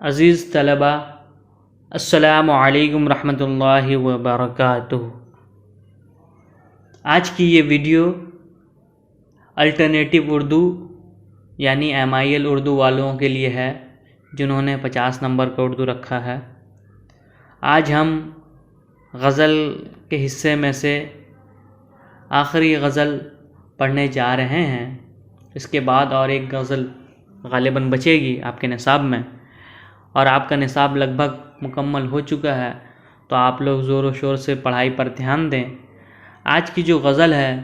عزیز طلبہ، السلام علیکم ورحمۃ اللہ وبرکاتہ۔ آج کی یہ ویڈیو الٹرنیٹیو اردو یعنی MIL اردو والوں کے لیے ہے جنہوں نے 50 نمبر کا اردو رکھا ہے۔ آج ہم غزل کے حصے میں سے آخری غزل پڑھنے جا رہے ہیں۔ اس کے بعد اور ایک غزل غالباً بچے گی آپ کے نصاب میں، اور آپ کا نصاب لگ بھگ مکمل ہو چکا ہے، تو آپ لوگ زور و شور سے پڑھائی پر دھیان دیں۔ آج کی جو غزل ہے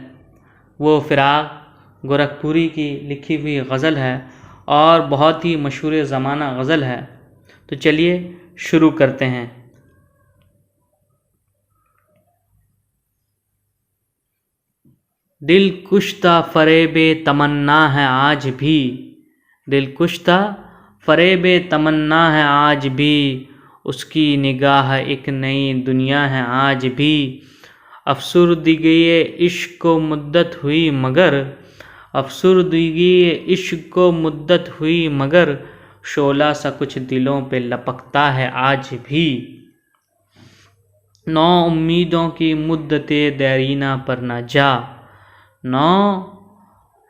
وہ فراق گورکھپوری کی لکھی ہوئی غزل ہے اور بہت ہی مشہور زمانہ غزل ہے۔ تو چلیے شروع کرتے ہیں۔ دل کشتہ فریب تمنا ہے آج بھی، دل کشتہ فریب تمنا ہے آج بھی، اس کی نگاہ ایک نئی دنیا ہے آج بھی۔ افسردگی عشق کو مدت ہوئی مگر، افسردگی عشق کو مدت ہوئی مگر، شعلہ سا کچھ دلوں پہ لپکتا ہے آج بھی۔ نو امیدوں کی مدت دیرینہ پر نہ جا، نو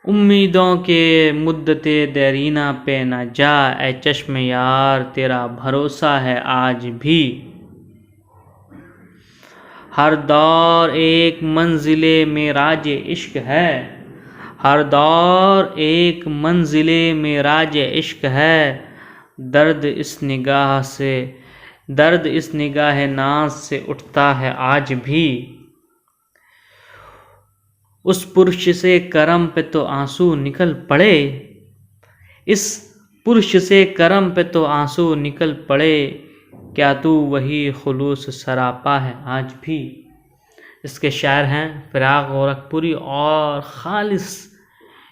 امیدوں کے مدت دیرینہ پہ نہ جا، اے چشم یار تیرا بھروسہ ہے آج بھی۔ ہر دور ایک منزل معراج عشق ہے، ہر دور ایک منزل معراج عشق ہے، درد اس نگاہ سے، درد اس نگاہ ناز سے اٹھتا ہے آج بھی۔ اس پرش سے کرم پہ تو آنسو نکل پڑے، اس پرش سے کرم پہ تو آنسو نکل پڑے، کیا تو وہی خلوص سراپا ہے آج بھی۔ اس کے شاعر ہیں فراق گورکھپوری، اور خالص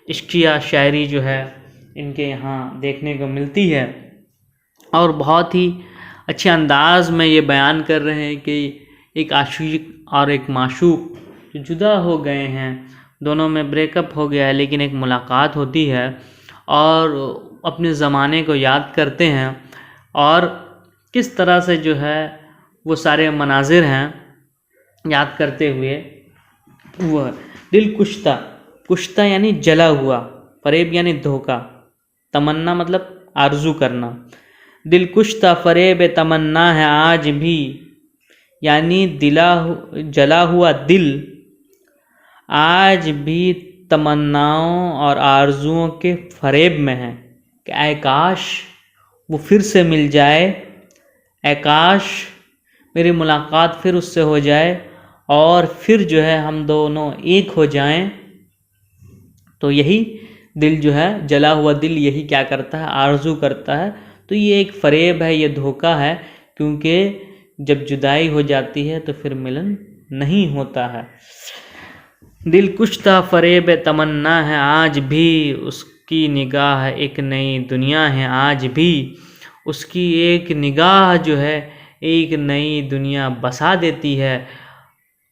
عشقیہ شاعری جو ہے ان کے یہاں دیکھنے کو ملتی ہے، اور بہت ہی اچھے انداز میں یہ بیان کر رہے ہیں کہ ایک عاشق اور ایک معشوق جو جدا ہو گئے ہیں، دونوں میں بریک اپ ہو گیا ہے، لیکن ایک ملاقات ہوتی ہے اور اپنے زمانے کو یاد کرتے ہیں، اور کس طرح سے جو ہے وہ سارے مناظر ہیں یاد کرتے ہوئے وہ دل کشتہ، کشتہ یعنی جلا ہوا، فریب یعنی دھوکہ، تمنا مطلب آرزو کرنا۔ دل کشتہ فریب تمنا ہے آج بھی، یعنی جلا ہوا دل آج بھی تمناؤں اور آرزوؤں کے فریب میں ہے کہ اے کاش وہ پھر سے مل جائے، اے کاش میری ملاقات پھر اس سے ہو جائے، اور پھر جو ہے ہم دونوں ایک ہو جائیں۔ تو یہی دل جو ہے، جلا ہوا دل یہی کیا کرتا ہے، آرزو کرتا ہے۔ تو یہ ایک فریب ہے، یہ دھوکہ ہے، کیونکہ جب جدائی ہو جاتی ہے تو پھر ملن نہیں ہوتا ہے۔ دل کشتہ فریب تمنا ہے آج بھی، اس کی نگاہ ایک نئی دنیا ہے آج بھی، اس کی ایک نگاہ جو ہے ایک نئی دنیا بسا دیتی ہے۔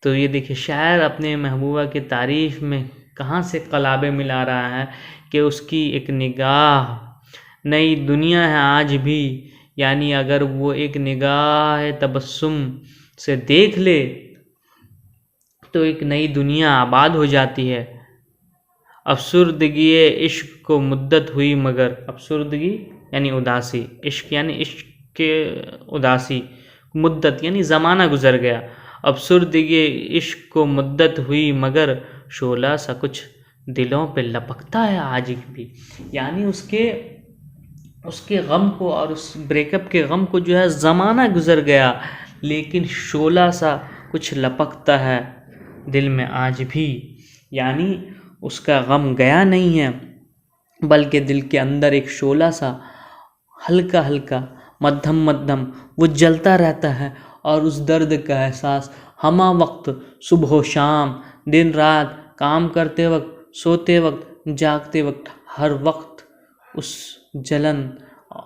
تو یہ دیکھیں شاعر اپنے محبوبہ کی تعریف میں کہاں سے قلابے ملا رہا ہے کہ اس کی ایک نگاہ نئی دنیا ہے آج بھی، یعنی اگر وہ ایک نگاہ تبسم سے دیکھ لے تو ایک نئی دنیا آباد ہو جاتی ہے۔ افسردگی عشق کو مدت ہوئی مگر، افسردگی یعنی اداسی، عشق یعنی عشق کے اداسی، مدت یعنی زمانہ گزر گیا۔ افسردگی عشق کو مدت ہوئی مگر، شعلہ سا کچھ دلوں پہ لپکتا ہے آج بھی، یعنی اس کے غم کو اور اس بریک اپ کے غم کو جو ہے زمانہ گزر گیا، لیکن شعلہ سا کچھ لپکتا ہے دل میں آج بھی، یعنی اس کا غم گیا نہیں ہے، بلکہ دل کے اندر ایک شعلہ سا ہلکا ہلکا مدھم مدھم وہ جلتا رہتا ہے، اور اس درد کا احساس ہمہ وقت، صبح و شام، دن رات، کام کرتے وقت، سوتے وقت، جاگتے وقت، ہر وقت اس جلن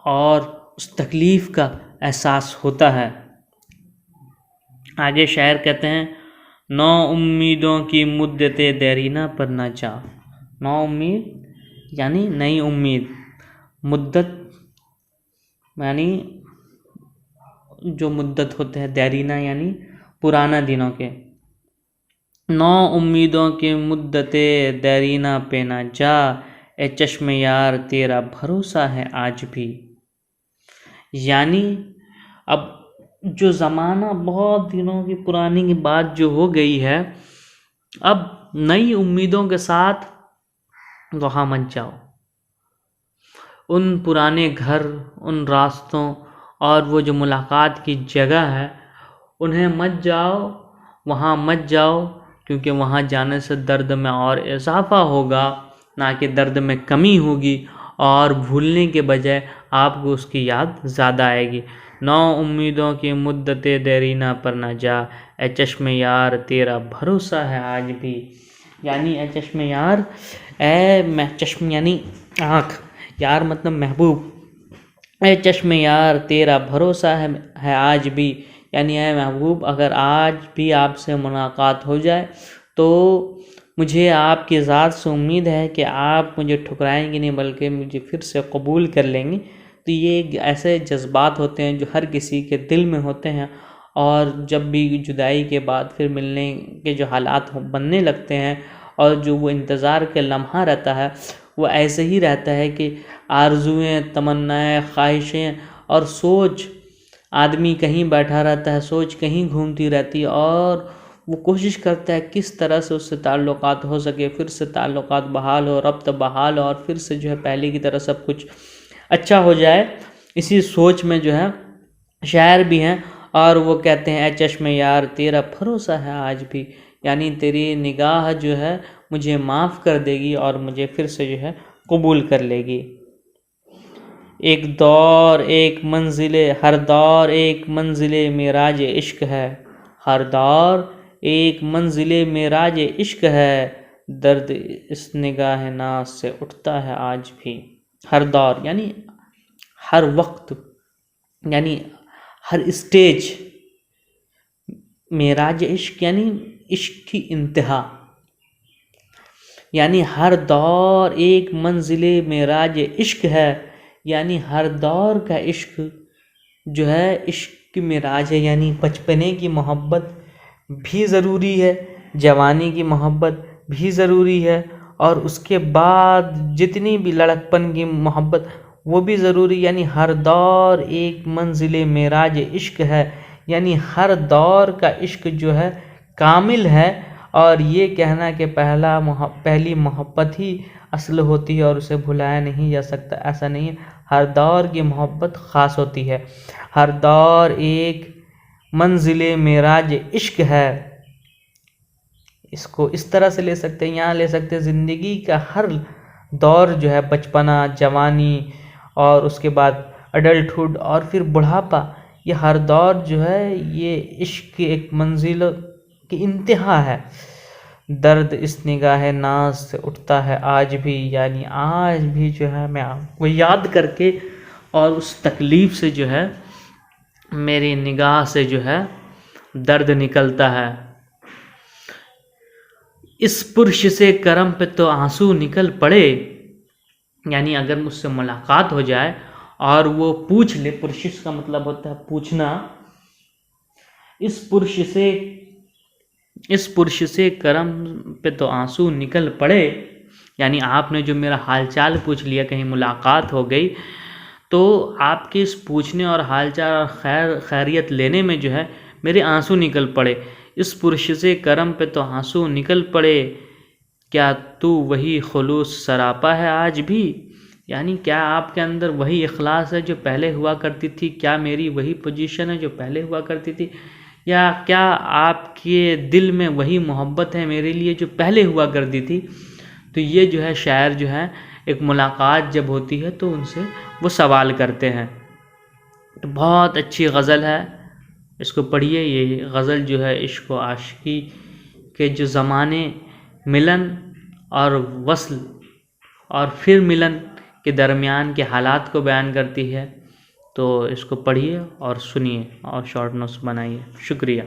اور اس تکلیف کا احساس ہوتا ہے۔ آگے شاعر کہتے ہیں، نو امیدوں کی مدت دیرینہ پر نہ جا، نو امید یعنی نئی امید، مدت یعنی جو مدت ہوتے ہیں، دیرینہ یعنی پرانا دنوں کے. نو امیدوں کی مدت دیرینہ پہ نہ جا، اے چشم یار تیرا بھروسہ ہے آج بھی. یعنی اب جو زمانہ بہت دنوں کی پرانی کی بات جو ہو گئی ہے، اب نئی امیدوں کے ساتھ وہاں مت جاؤ. ان پرانے گھر، ان راستوں اور وہ جو ملاقات کی جگہ ہے انہیں مت جاؤ، وہاں مت جاؤ، کیونکہ وہاں جانے سے درد میں اور اضافہ ہوگا نہ کہ درد میں کمی ہوگی، اور بھولنے کے بجائے آپ کو اس کی یاد زیادہ آئے گی. نو امیدوں کی مدت دیرینہ پر نہ جا، اے چشم یار تیرا بھروسہ ہے آج بھی. یعنی اے چشم یار، چشم یعنی آنکھ، یار مطلب محبوب. اے چشم یار تیرا بھروسہ ہے آج بھی، یعنی اے محبوب اگر آج بھی آپ سے ملاقات ہو جائے تو مجھے آپ کی ذات سے امید ہے کہ آپ مجھے ٹھکرائیں گے نہیں بلکہ مجھے پھر سے قبول کر لیں گے. تو یہ ایسے جذبات ہوتے ہیں جو ہر کسی کے دل میں ہوتے ہیں، اور جب بھی جدائی کے بعد پھر ملنے کے جو حالات بننے لگتے ہیں اور جو وہ انتظار کے لمحہ رہتا ہے وہ ایسے ہی رہتا ہے کہ آرزوئیں، تمنائیں، خواہشیں اور سوچ، آدمی کہیں بیٹھا رہتا ہے، سوچ کہیں گھومتی رہتی ہے، اور وہ کوشش کرتا ہے کس طرح سے اس سے تعلقات ہو سکے، پھر سے تعلقات بحال ہو، ربط بحال ہو، اور پھر سے جو ہے پہلے کی طرح سب کچھ اچھا ہو جائے. اسی سوچ میں جو ہے شاعر بھی ہیں، اور وہ کہتے ہیں اے چشم یار تیرا بھروسہ ہے آج بھی، یعنی تیری نگاہ جو ہے مجھے معاف کر دے گی اور مجھے پھر سے جو ہے قبول کر لے گی. ایک دور ایک منزل، ہر دور ایک منزل معراج عشق ہے، ہر دور ایک منزل معراج عشق ہے، درد اس نگاہ ناز سے اٹھتا ہے آج بھی. ہر دور یعنی ہر وقت، یعنی ہر اسٹیج. معراج عشق یعنی عشق کی انتہا، یعنی ہر دور ایک منزل معراج عشق ہے، یعنی ہر دور کا عشق جو ہے عشق کی معراج ہے. یعنی بچپنے کی محبت بھی ضروری ہے، جوانی کی محبت بھی ضروری ہے، اور اس کے بعد جتنی بھی لڑکپن کی محبت وہ بھی ضروری. یعنی ہر دور ایک منزل معراج عشق ہے، یعنی ہر دور کا عشق جو ہے کامل ہے، اور یہ کہنا کہ پہلی محبت ہی اصل ہوتی ہے اور اسے بھلایا نہیں جا سکتا، ایسا نہیں ہے. ہر دور کی محبت خاص ہوتی ہے. ہر دور ایک منزل معراج عشق ہے. اس کو اس طرح سے لے سکتے ہیں، یہاں لے سکتے ہیں زندگی کا ہر دور جو ہے، بچپنا، جوانی، اور اس کے بعد اڈلٹہڈ اور پھر بڑھاپا، یہ ہر دور جو ہے یہ عشق کی ایک منزل کی انتہا ہے. درد اس نگاہ ناز سے اٹھتا ہے آج بھی، یعنی آج بھی جو ہے میں آپ کو یاد کر کے اور اس تکلیف سے جو ہے میری نگاہ سے جو ہے درد نکلتا ہے. اس پرش سے کرم پہ تو آنسو نکل پڑے، یعنی اگر مجھ سے ملاقات ہو جائے اور وہ پوچھ لے، پرشش کا مطلب ہوتا ہے پوچھنا، اس پرش سے کرم پہ تو آنسو نکل پڑے، یعنی آپ نے جو میرا حال چال پوچھ لیا، کہیں ملاقات ہو گئی تو آپ کے اس پوچھنے اور حال چال اور خیریت لینے میں جو ہے میرے آنسو نکل پڑے. اس پرش سے کرم پہ تو آنسو نکل پڑے، کیا تو وہی خلوص سراپا ہے آج بھی، یعنی کیا آپ کے اندر وہی اخلاص ہے جو پہلے ہوا کرتی تھی، کیا میری وہی پوزیشن ہے جو پہلے ہوا کرتی تھی، یا کیا آپ کے دل میں وہی محبت ہے میرے لیے جو پہلے ہوا کرتی تھی. تو یہ جو ہے شاعر جو ہے ایک ملاقات جب ہوتی ہے تو ان سے وہ سوال کرتے ہیں. تو بہت اچھی غزل ہے، اس کو پڑھیے. یہ غزل جو ہے عشق و عاشقی کے جو زمانے، ملن اور وصل اور پھر ملن کے درمیان کے حالات کو بیان کرتی ہے. تو اس کو پڑھیے اور سنیے اور شارٹ نوٹس بنائیے. شکریہ.